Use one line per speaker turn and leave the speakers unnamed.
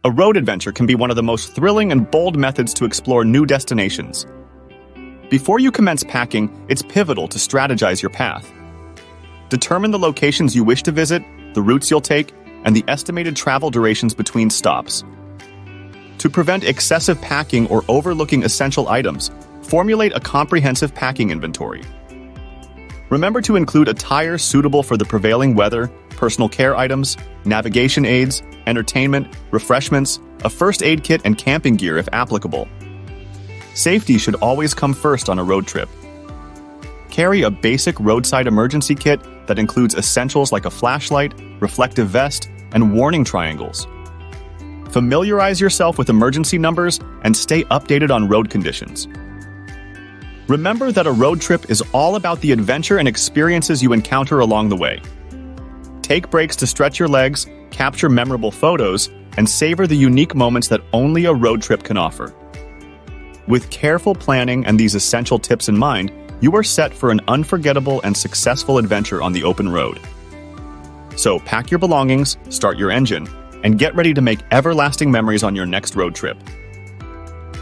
A road adventure can be one of the most thrilling and bold methods to explore new destinations. Before you commence packing, it's pivotal to strategize your path. Determine the locations you wish to visit, the routes you'll take, and the estimated travel durations between stops. To prevent excessive packing or overlooking essential items, formulate a comprehensive packing inventory. Remember to include attire suitable for the prevailing weather, personal care items, navigation aids, entertainment, refreshments, a first aid kit, and camping gear if applicable. Safety should always come first on a road trip. Carry a basic roadside emergency kit that includes essentials like a flashlight, reflective vest, and warning triangles. Familiarize yourself with emergency numbers and stay updated on road conditions. Remember that a road trip is all about the adventure and experiences you encounter along the way. Take breaks to stretch your legs, capture memorable photos, and savor the unique moments that only a road trip can offer. With careful planning and these essential tips in mind, you are set for an unforgettable and successful adventure on the open road. So pack your belongings, start your engine, and get ready to make everlasting memories on your next road trip.